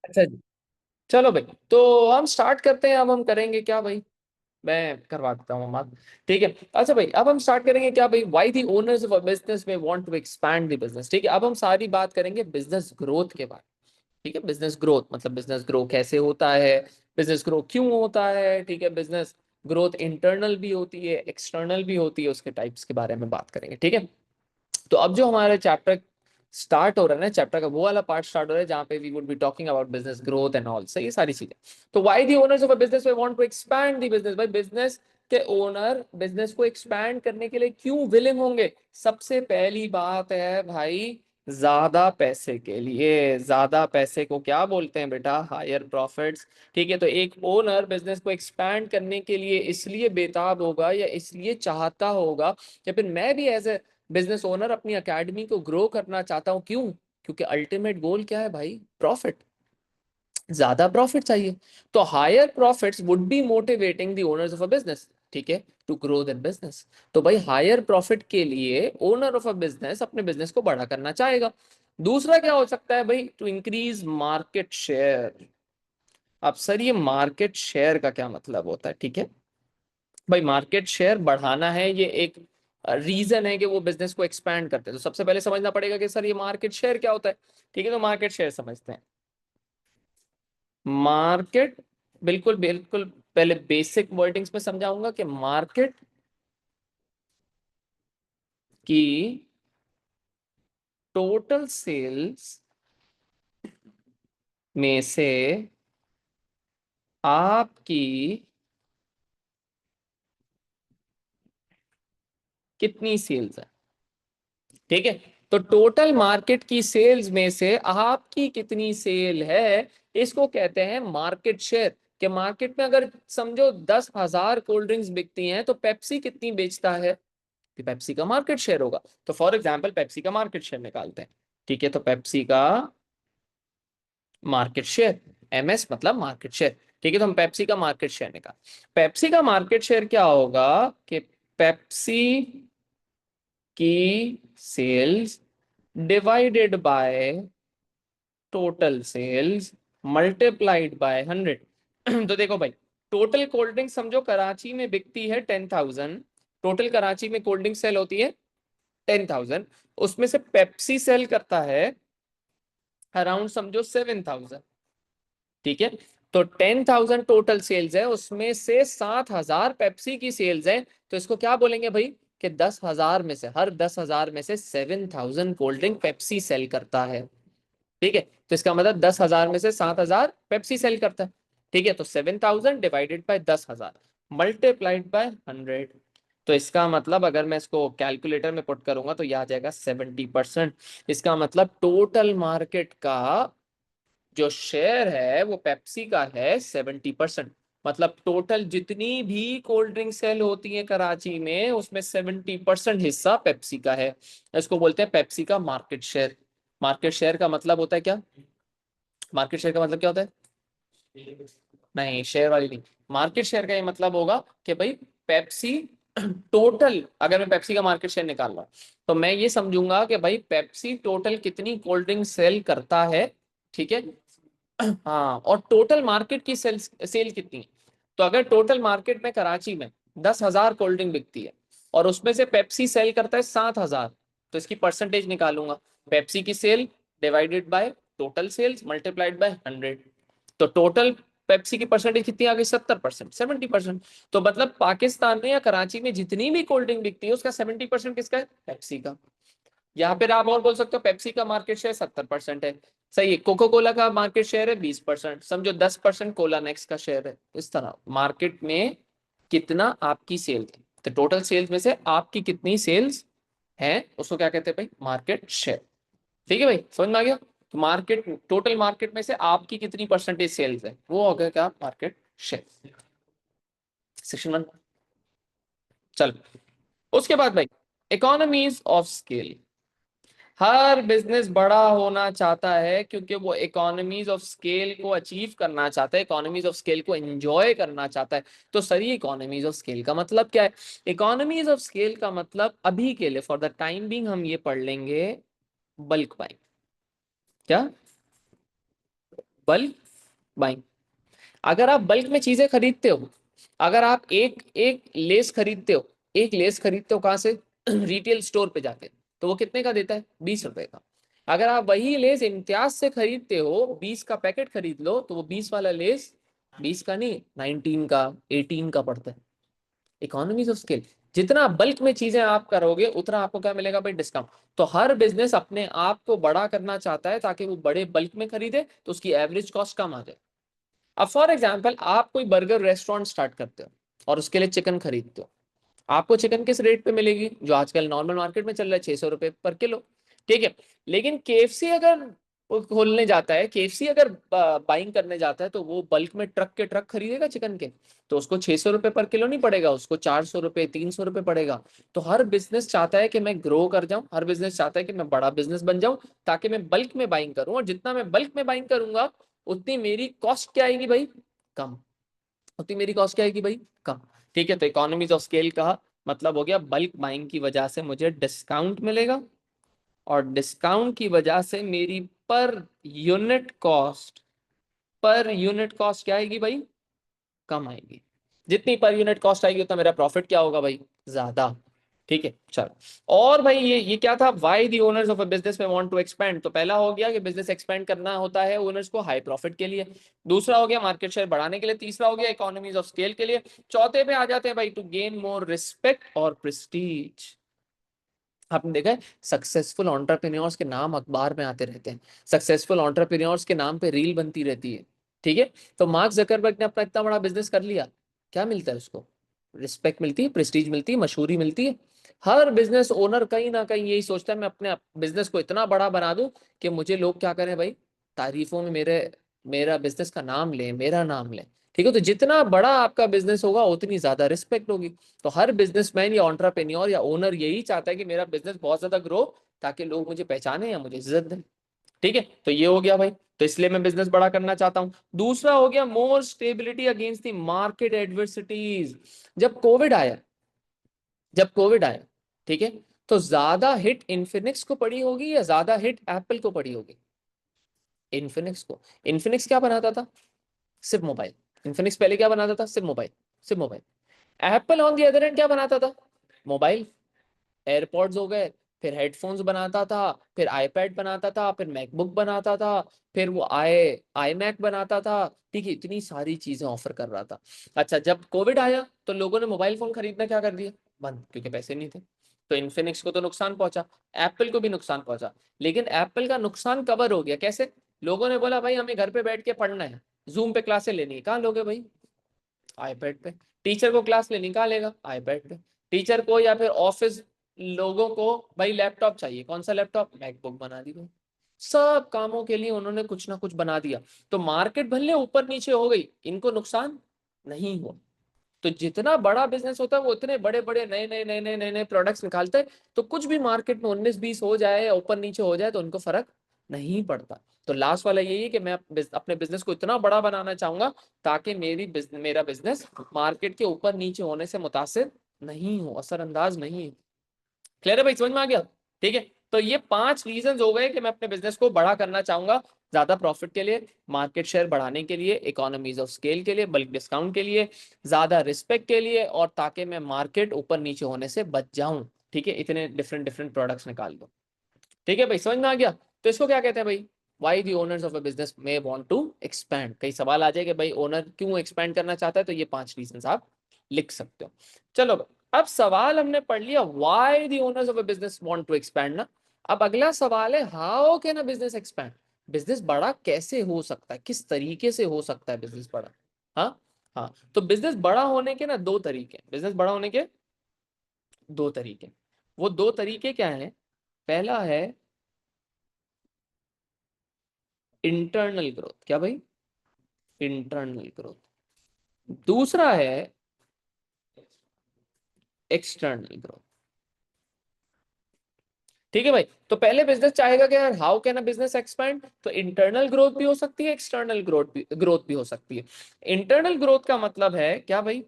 अच्छा जी, चलो भाई, तो हम स्टार्ट करते हैं। अब हम करेंगे क्या भाई, मैं करवा देता हूँ बात। ठीक है, अच्छा भाई, अब हम स्टार्ट करेंगे क्या भाई, why the owners of a business में want to expand the business. ठीक है, अब हम सारी बात करेंगे बिजनेस ग्रोथ के बारे में। ठीक है, बिजनेस ग्रोथ मतलब बिजनेस ग्रो कैसे होता है, बिजनेस ग्रो क्यों होता है। ठीक है, बिजनेस ग्रोथ इंटरनल भी होती है, एक्सटर्नल भी होती है, उसके टाइप्स के बारे में बात करेंगे। ठीक है, तो अब जो हमारा चैप्टर स्टार्ट हो रहा है ना, चैप्टर का वो वाला पार्ट स्टार्ट हो रहा है जहाँ पे we would be talking about business growth and all, सही, ये सारी चीजें। तो why the owners of a business they want to expand the business, भाई बिजनेस के ओनर बिजनेस को एक्सपैंड करने के लिए क्यों विलिंग होंगे। सबसे पहली बात है भाई, ज्यादा पैसे के लिए। ज्यादा पैसे को क्या बोलते हैं बेटा, हायर प्रॉफिट्स। ठीक है, तो एक ओनर बिजनेस को एक्सपैंड करने के लिए इसलिए बेताब होगा या इसलिए चाहता होगा, या फिर मैं भी एज ए बिजनेस ओनर अपनी एकेडमी को ग्रो करना चाहता हूं। क्यों? क्योंकि अल्टीमेट गोल क्या है भाई, प्रॉफिट, ज्यादा प्रॉफिट चाहिए। तो higher profits would be motivating the owners of a business, ठीक है, टू ग्रो देयर बिजनेस। तो भाई हायर प्रॉफिट के लिए ओनर ऑफ अ बिजनेस अपने बिजनेस को बड़ा करना चाहेगा। दूसरा क्या हो सकता है भाई, टू इंक्रीज मार्केट शेयर। अब सर ये मार्केट शेयर का क्या मतलब होता है? ठीक है भाई, मार्केट शेयर बढ़ाना है, ये एक रीजन है कि वो बिजनेस को एक्सपैंड करते हैं। तो सबसे पहले समझना पड़ेगा कि सर ये मार्केट शेयर क्या होता है। ठीक है, तो मार्केट शेयर समझते हैं। मार्केट, बिल्कुल बिल्कुल, पहले बेसिक वर्डिंग्स में समझाऊंगा कि मार्केट की टोटल सेल्स में से आपकी कितनी सेल्स है। ठीक है, तो टोटल मार्केट की सेल्स में से आपकी कितनी सेल है, इसको कहते हैं मार्केट शेयर। कि मार्केट में अगर समझो 10,000 कोल्ड ड्रिंक्स बिकती हैं, तो पेप्सी कितनी बेचता है, तो पेप्सी का मार्केट शेयर होगा। तो फॉर एग्जांपल पेप्सी का मार्केट शेयर निकालते हैं। ठीक है, तो पेप्सी का मार्केट शेयर, एमएस मतलब मार्केट शेयर। ठीक है, तो हम पेप्सी का मार्केट शेयर निकाल, पेप्सी का मार्केट शेयर क्या होगा कि पेप्सी की sales divided by total sales multiplied by 100। तो देखो भाई, टोटल कोल्ड ड्रिंक समझो कराची में बिकती है 10,000, टोटल कराची में कोल्ड ड्रिंक सेल होती है 10,000, उसमें से पेप्सी सेल करता है अराउंड समझो 7,000। ठीक है, तो 10,000 टोटल सेल्स है, उसमें से 7,000 पेप्सी की सेल्स है। तो इसको क्या बोलेंगे भाई, कि 10,000 में से, हर 10,000 में से 7,000 कोल्ड ड्रिंक पेप्सी सेल करता है। ठीक है, तो इसका मतलब 10,000 में से 7,000 पेप्सी सेल करता है। ठीक है, तो 7,000 डिवाइडेड बाय 10,000 मल्टीप्लाइड बाय 100। तो इसका मतलब अगर मैं इसको कैलकुलेटर में पुट करूंगा तो यह आ जाएगा 70%। इसका मतलब टोटल मार्केट का जो शेयर है वो पेप्सी का है 70%। मतलब टोटल जितनी भी कोल्ड ड्रिंक सेल होती है कराची में, उसमें 70% हिस्सा पेप्सी का है। इसको बोलते हैं पेप्सी का मार्केट शेयर। मार्केट शेयर का मतलब होता है क्या, मार्केट शेयर का मतलब क्या होता है, नहीं शेयर वाली नहीं, मार्केट शेयर का ये मतलब होगा कि भाई पेप्सी टोटल, अगर मैं पेप्सी का मार्केट शेयर निकाल रहा हूं, तो मैं ये समझूंगा कि भाई पेप्सी टोटल कितनी कोल्ड ड्रिंक सेल करता है। ठीक है, हाँ, और टोटल मार्केट की सेल सेल कितनी है। तो अगर टोटल मार्केट में कराची में 10,000 कोल्ड ड्रिंक बिकती है और उसमें से पेप्सी सेल करता है 7,000, तो इसकी परसेंटेज निकालूंगा, पेप्सी की sale divided by total sales multiplied by 100। तो टोटल पेप्सी की परसेंटेज कितनी आ गई, 70%, 70%। तो मतलब पाकिस्तान में या कराची में जितनी भी कोल्ड ड्रिंक बिकती है उसका 70% किसका है, पेप्सी का। यहाँ पे आप और बोल सकते हो पेप्सी का मार्केट शेयर 70% है, सही है। कोको कोला का मार्केट शेयर है 20%, समझो 10% कोला नेक्स्ट का शेयर है। इस तरह मार्केट में कितना आपकी सेल थी, तो टोटल सेल्स में से आपकी कितनी सेल्स है, उसको क्या कहते हैं भाई, मार्केट शेयर। ठीक है भाई, समझ में आ गया। तो मार्केट, टोटल मार्केट में से आपकी कितनी परसेंटेज सेल्स है, वो हो गया क्या, मार्केट शेयर। Section one. चल, उसके बाद भाई, economies of scale. Her business बड़ा होना चाहता है क्योंकि वो इकोनॉमीज ऑफ स्केल को अचीव करना चाहता है, इकोनॉमीज ऑफ स्केल को एंजॉय करना चाहता है। तो सर ये इकोनॉमीज ऑफ स्केल का मतलब क्या है, इकोनॉमीज ऑफ स्केल का मतलब अभी के लिए फॉर द टाइम बिंग हम ये पढ़ लेंगे, बल्क बाइंग। क्या, बल्क बाइंग। अगर आप बल्क में चीजें खरीदते हो, अगर आप एक एक लेस खरीदते हो, एक लेस खरीदते हो कहाँ से? रिटेल स्टोर पे जाके, तो वो कितने का देता है? 20 रुपए का। अगर आप वही लेस इम्तियाज से खरीदते हो, 20 का पैकेट खरीद लो, तो वो 20 वाला लेस 20 का नहीं, 19 का, 18 का पड़ता है। Economies of scale. जितना बल्क में चीजें आप करोगे उतना आपको क्या मिलेगा भाई? डिस्काउंट। तो हर बिजनेस अपने आप को बड़ा करना चाहता है ताकि वो बड़े बल्क में खरीदे तो उसकी एवरेज कॉस्ट कम आ जाए। अब फॉर एग्जाम्पल आप कोई बर्गर रेस्टोरेंट स्टार्ट करते हो और उसके लिए चिकन खरीदते हो। आपको चिकन किस रेट पे मिलेगी? जो आजकल नॉर्मल मार्केट में चल रहा है, 600 रुपए पर किलो। ठीक है। लेकिन केएफसी अगर वो खोलने जाता है, केएफसी अगर बाइंग करने जाता है, तो वो बल्क में ट्रक के ट्रक खरीदेगा चिकन के, तो उसको 600 रुपए पर किलो नहीं पड़ेगा, उसको 400 रुपए, 300 रुपए पड़ेगा। तो हर बिजनेस चाहता है कि मैं ग्रो कर जाऊं, हर बिजनेस चाहता है कि मैं बड़ा बिजनेस बन जाऊं, ताकि मैं बल्क में बाइंग करूं, और जितना मैं बल्क में बाइंग करूंगा उतनी मेरी कॉस्ट क्या आएगी भाई? कम। उतनी मेरी कॉस्ट क्या आएगी भाई? कम। ठीक है। तो इकोनॉमीज ऑफ स्केल का मतलब हो गया बल्क बाइंग की वजह से मुझे डिस्काउंट मिलेगा, और डिस्काउंट की वजह से मेरी पर यूनिट कॉस्ट क्या आएगी भाई? कम आएगी। जितनी पर यूनिट कॉस्ट आएगी उतना मेरा प्रॉफिट क्या होगा भाई? ज्यादा। ठीक है, चलो। और भाई ये क्या था? Why the owners of a business में वांट टू एक्सपेंड। तो पहला हो गया कि बिजनेस एक्सपेंड करना होता है ओनर्स को हाई प्रॉफिट के लिए। दूसरा हो गया मार्केट शेयर बढ़ाने के लिए। तीसरा हो गया इकोनॉमीज ऑफ स्केल के लिए। चौथे पे आ जाते हैं भाई टू गेन मोर रिस्पेक्ट और प्रेस्टीज। आपने देखा है सक्सेसफुल एंटरप्रेन्योर्स के नाम अखबार में आते रहते हैं, सक्सेसफुल एंटरप्रेन्योर्स के नाम पे रील बनती रहती है। ठीक है। तो मार्क जकरबर्ग ने अपना इतना बड़ा बिजनेस कर लिया, क्या मिलता है उसको? रिस्पेक्ट मिलती है, प्रेस्टीज मिलती है, मशहूरी मिलती है। हर बिजनेस ओनर कहीं ना कहीं यही सोचता है मैं अपने बिजनेस को इतना बड़ा बना दूं कि मुझे लोग क्या करें भाई? तारीफों में मेरे मेरा बिजनेस का नाम ले, मेरा नाम ले। ठीक है। तो जितना बड़ा आपका बिजनेस होगा उतनी ज्यादा रिस्पेक्ट होगी। तो हर बिजनेसमैन या एंटरप्रेन्योर या ओनर यही चाहता है कि मेरा बिजनेस बहुत ज्यादा ग्रो, ताकि लोग मुझे पहचाने या मुझे इज्जत दें। ठीक है। तो ये हो गया भाई, तो इसलिए मैं बिजनेस बड़ा करना चाहता हूं। दूसरा हो गया more stability against the market adversities. जब कोविड आया, जब कोविड आया, ठीक है, तो ज्यादा हिट इन्फिनिक्स को पड़ी होगी या ज्यादा हिट एप्पल को पड़ी होगी? इन्फिनिक्स को। इन्फिनिक्स क्या बनाता था? सिर्फ मोबाइल। इन्फिनिक्स पहले क्या बनाता था? सिर्फ मोबाइल, सिर्फ mobile. Apple on the other and क्या बनाता था? मोबाइल, एयरपॉड्स हो गए, फिर हेडफोन्स बनाता था, फिर आईपैड बनाता था, फिर मैकबुक बनाता था, फिर वो आई मैक बनाता था। ठीक है, इतनी सारी चीजें ऑफर कर रहा था। अच्छा, जब कोविड आया तो लोगों ने मोबाइल फोन खरीदना क्या कर दिया? बंद, क्योंकि पैसे नहीं थे। तो इन्फिनिक्स को तो नुकसान पहुंचा, एप्पल को भी नुकसान पहुंचा। लेकिन एप्पल का नुकसान कवर हो गया कैसे? लोगों ने बोला भाई हमें घर पे बैठ के पढ़ना है, जूम पे क्लासे लेनी है, कहाँ लोगे भाई? आईपैड पे। टीचर को क्लास लेनी कहाँ लेगा? आईपैड पे। टीचर को या फिर ऑफिस लोगों को भाई लैपटॉप चाहिए, कौन सा लैपटॉप? मैकबुक बना दी भाई। सब कामों के लिए उन्होंने कुछ ना कुछ बना दिया। तो मार्केट भले ऊपर नीचे हो गई, इनको नुकसान नहीं हुआ। तो जितना बड़ा बिजनेस होता है वो उतने बड़े बड़े नए नए प्रोडक्ट्स निकालते हैं। तो कुछ भी मार्केट में 19-20 हो जाए या ऊपर नीचे हो जाए तो उनको फर्क नहीं पड़ता। तो लास्ट वाला यही है कि मैं अपने बिजनेस को इतना बड़ा बनाना चाहूंगा ताकि मेरा बिजनेस मार्केट के ऊपर नीचे होने से मुतासिर नहीं हो, असरअंदाज नहीं हो। क्लियर है भाई? समझ में आ गया? ठीक है। तो ये 5 रीजन हो गए कि मैं अपने बिजनेस को बड़ा करना चाहूंगा। ज्यादा प्रॉफिट के लिए, मार्केट शेयर बढ़ाने के लिए, इकोनॉमीज ऑफ स्केल के लिए, बल्क डिस्काउंट के लिए, ज्यादा रिस्पेक्ट के लिए, और ताकि मैं मार्केट ऊपर नीचे होने से बच जाऊं। ठीक है, इतने डिफरेंट डिफरेंट प्रोडक्ट्स निकाल दो। ठीक है भाई, समझ में आ गया? तो इसको क्या कहते हैं भाई? Why the owners of a business में वांट टू एक्सपैंड। कई सवाल आ जाए कि भाई ओनर क्यों एक्सपैंड करना चाहता है, तो ये 5 रीजन आप लिख सकते हो। चलो भाई, अब सवाल हमने पढ़ लिया why the owners of a business want to expand ना। अब अगला सवाल है how can a business expand. Business बड़ा कैसे हो सकता है, किस तरीके से हो सकता है बिजनेस बड़ा? हाँ, हाँ। तो बिजनेस बड़ा होने के ना 2 तरीके, बिजनेस बड़ा होने के 2 तरीके। वो 2 तरीके क्या है? पहला है इंटरनल ग्रोथ। क्या भाई? Internal growth. दूसरा है एक्सटर्नल ग्रोथ। ठीक है भाई। तो पहले बिजनेस चाहेगा कि यार how can a business expand, तो इंटरनल ग्रोथ भी हो सकती है, एक्सटर्नल ग्रोथ भी हो सकती है। इंटरनल ग्रोथ का मतलब है क्या भाई?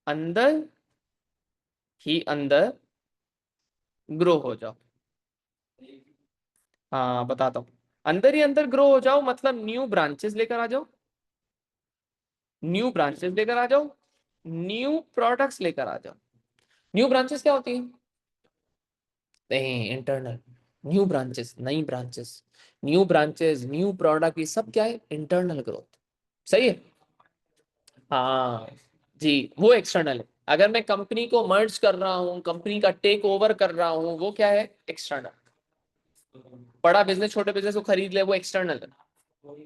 अंदर ही अंदर ग्रो हो जाओ। हाँ, बताता हूँ। अंदर ही अंदर ग्रो हो जाओ मतलब न्यू ब्रांचेस लेकर आ जाओ, न्यू ब्रांचेस लेकर आ जाओ, न्यू प्रोडक्ट्स लेकर आ जाओ। न्यू ब्रांचेस क्या होती है? नहीं, इंटरनल। न्यू ब्रांचेस, नई branches, new branches, new product, ये सब क्या है? Internal growth. सही है। हाँ जी, वो एक्सटर्नल है। अगर मैं कंपनी को मर्ज कर रहा हूँ, कंपनी का टेक ओवर कर रहा हूँ, वो क्या है? एक्सटर्नल। बड़ा बिजनेस छोटे बिजनेस को खरीद ले, वो एक्सटर्नल है।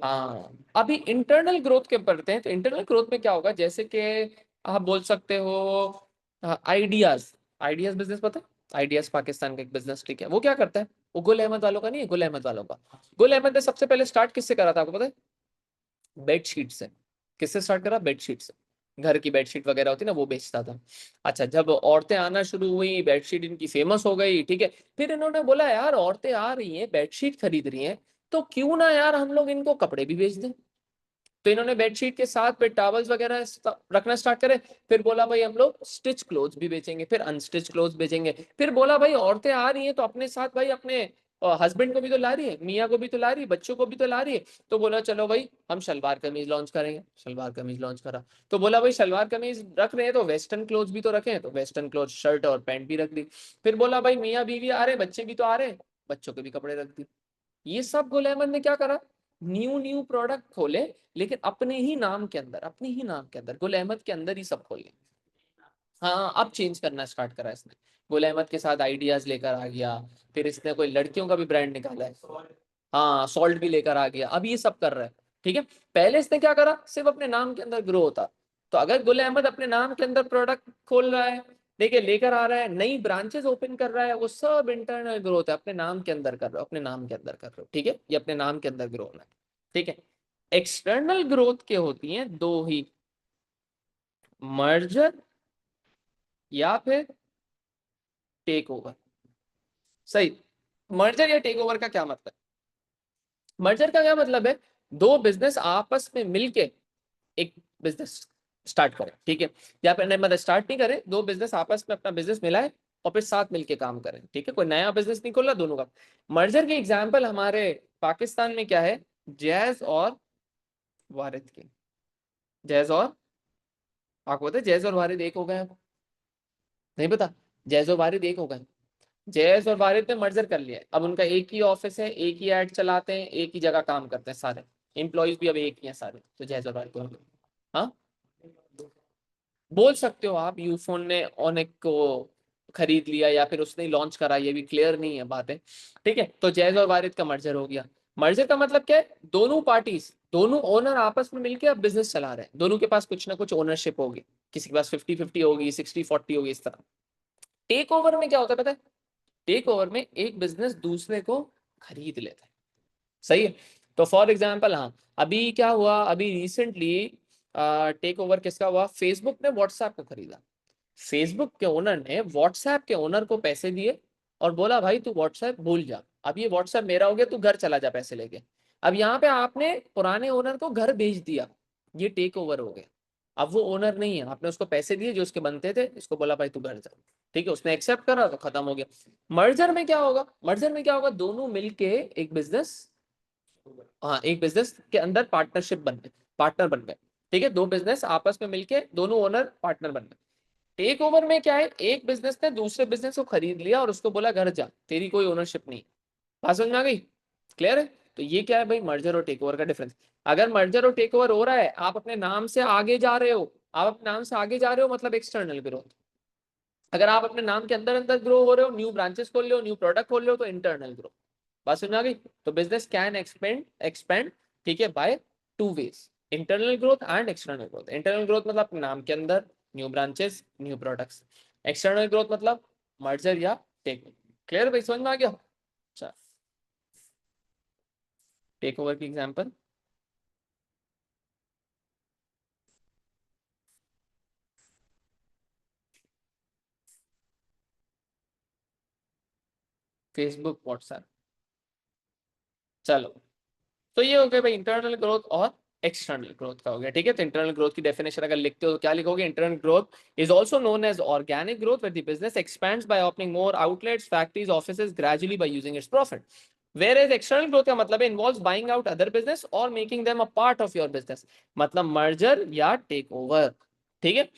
हाँ, अभी इंटरनल ग्रोथ के पढ़ते हैं। तो इंटरनल ग्रोथ में क्या होगा, जैसे कि आप बोल सकते हो आइडियाज। आइडियाज बिजनेस पता है? आइडियाज पाकिस्तान का एक बिजनेस, ठीक है। वो क्या करता है? वो गुल अहमद वालों का नहीं है, गुल अहमद वालों का। गुल अहमद ने सबसे पहले स्टार्ट किससे करा था आपको पता है? बेडशीट से। किससे स्टार्ट करा? बेडशीट से। घर की बेडशीट वगैरह होती ना, वो बेचता था। अच्छा, जब औरतें आना शुरू हुई, बेडशीट इनकी फेमस हो गई, ठीक है। फिर इन्होंने बोला यार औरतें आ रही हैं, बेडशीट खरीद रही हैं, तो क्यों ना यार हम लोग इनको कपड़े भी बेच दें। तो इन्होंने बेडशीट के साथ बेड टॉवल्स वगैरह रखना स्टार्ट करे। फिर बोला भाई हम लोग स्टिच क्लोथ्स भी बेचेंगे, फिर अनस्टिच क्लोथ्स बेचेंगे। फिर बोला भाई औरतें आ रही हैं तो अपने साथ भाई अपने हस्बैंड को भी तो ला रही है, मियाँ को भी तो ला रही है, बच्चों को भी तो ला रही है। तो बोला चलो भाई हम शलवार कमीज लॉन्च करेंगे। शलवार कमीज लॉन्च करा। तो बोला भाई शलवार कमीज रख रहे हैं तो वेस्टर्न क्लोथ्स भी तो रखें, तो वेस्टर्न क्लोथ शर्ट और पैंट भी रख दी। फिर बोला भाई मियाँ बीवी आ रहे हैं, बच्चे भी तो आ रहे हैं, बच्चों के भी कपड़े रख दी। ये सब गुल अहमद ने क्या करा? न्यू न्यू प्रोडक्ट खोले, लेकिन अपने ही नाम के अंदर, अपने ही नाम के अंदर, गुल अहमद के अंदर ही सब खोले। हाँ, अब चेंज करना स्टार्ट करा इसने। गुल अहमद के साथ आइडियाज लेकर आ गया। फिर इसने कोई लड़कियों का भी ब्रांड निकाला है। हाँ, सॉल्ट भी लेकर आ गया, अब ये सब कर रहा है। ठीक है। पहले इसने क्या करा? सिर्फ अपने नाम के अंदर ग्रो होता। तो अगर गुल अहमद अपने नाम के अंदर प्रोडक्ट खोल रहा है, देखिए लेकर आ रहा है, नई ब्रांचेस ओपन कर रहा है, वो सब इंटरनल ग्रोथ है, अपने नाम के अंदर कर रहे हो, अपने नाम के अंदर कर रहे हो। ठीक है, ये अपने नाम के अंदर ग्रो होना है। ठीक है। एक्सटर्नल ग्रोथ के होती हैं दो ही, मर्जर या फिर टेक ओवर। सही। मर्जर या टेक ओवर का क्या मतलब? मर्जर का क्या मतलब है? दो बिजनेस आपस में मिलके एक बिजनेस स्टार्ट करें, ठीक है। या फिर नहीं, मतलब स्टार्ट नहीं करें, दो बिजनेस आपस में अपना बिजनेस मिलाए और फिर साथ मिलके काम करें, ठीक है। कोई नया बिजनेस नहीं खोला, दोनों का। मर्जर के एग्जांपल हमारे पाकिस्तान में क्या है? जैज और वारिद के। जैज और, आपको पता है जैज और वारिद एक हो गए? नहीं पता? जैज और वारिद एक हो गए। जैज और वारिद ने मर्जर कर लिया है। अब उनका एक ही ऑफिस है, एक ही एड चलाते हैं, एक ही जगह काम करते हैं सारे। एम्प्लॉयज भी अब एक ही हैं सारे, तो जैज और वारिद हो गए। हाँ, बोल सकते हो आप। यूफोन ने ओनेक को खरीद लिया या फिर उसने लॉन्च करा, ये भी क्लियर नहीं है बात है। ठीक है, तो जैज और वारिद का मर्जर हो गया। मर्जर का मतलब क्या है? दोनों पार्टीज, दोनों ओनर आपस में मिलकर अब बिजनेस चला रहे हैं, दोनों के पास कुछ ना कुछ ओनरशिप होगी। किसी के पास 50-50 होगी, 60-40 होगी, इस तरह। टेक ओवर में क्या होता है पता है? टेक ओवर में एक बिजनेस दूसरे को खरीद लेता है। सही है। तो फॉर एग्जाम्पल, हाँ, अभी क्या हुआ, अभी रिसेंटली टेक ओवर किसका हुआ? फेसबुक ने व्हाट्सएप को खरीदा। फेसबुक के ओनर ने व्हाट्सएप के ओनर को पैसे दिए और बोला भाई तू व्हाट्सएप भूल जा, अब ये व्हाट्सएप मेरा हो गया, तू घर चला जा पैसे लेके। अब यहाँ पे आपने पुराने ओनर को घर भेज दिया, ये टेक ओवर हो गया। अब वो ओनर नहीं है, आपने उसको पैसे दिए जो उसके बनते थे, इसको बोला भाई तू घर जा। ठीक है, उसने एक्सेप्ट करा तो खत्म हो गया। मर्जर में क्या होगा? मर्जर में क्या होगा? दोनों मिलके एक बिजनेस, हाँ, एक बिजनेस के अंदर पार्टनरशिप बन गए, पार्टनर बन गए। ठीक है, दो बिजनेस आपस में मिलके दोनों ओनर पार्टनर बन गए। टेक ओवर में क्या है? एक बिजनेस ने दूसरे बिजनेस को खरीद लिया और उसको बोला घर जा, तेरी कोई ओनरशिप नहीं। बात समझ में आ गई? क्लियर है? तो ये क्या है भाई? मर्जर और टेक ओवर का डिफरेंस। अगर मर्जर और टेक ओवर हो रहा है, आप अपने नाम से आगे जा रहे हो, आप अपने नाम से आगे जा रहे हो, मतलब एक्सटर्नल ग्रोथ। अगर आप अपने नाम के अंदर अंदर ग्रो हो रहे हो, न्यू ब्रांचेस खोल रहे हो, न्यू प्रोडक्ट खोल रहे हो, तो इंटरनल ग्रोथ। बात समझ में आ गई? तो बिजनेस कैन एक्सपेंड एक्सपेंड, ठीक है, by two ways, internal growth and external growth. Internal growth मतलब अपने नाम के अंदर new branches, new products. External growth मतलब मर्जर या टेक। क्लियर भाई, समझ में आ गया? अच्छा, टेक ओवर की एग्जांपल, फेसबुक, व्हाट्सएप। चलो, तो ये हो गया भाई इंटरनल ग्रोथ और एक्सटर्नल ग्रोथ का हो गया। ठीक है, तो इंटरनल ग्रोथ की डेफिनेशन अगर लिखते हो तो क्या लिखोगे? Internal growth is also known as organic growth, where the business expands by opening more outlets, factories, offices gradually by using its profit. Whereas external growth का मतलब है involves buying out other business और making them a part of your business, मतलब merger या take over. ठीक है।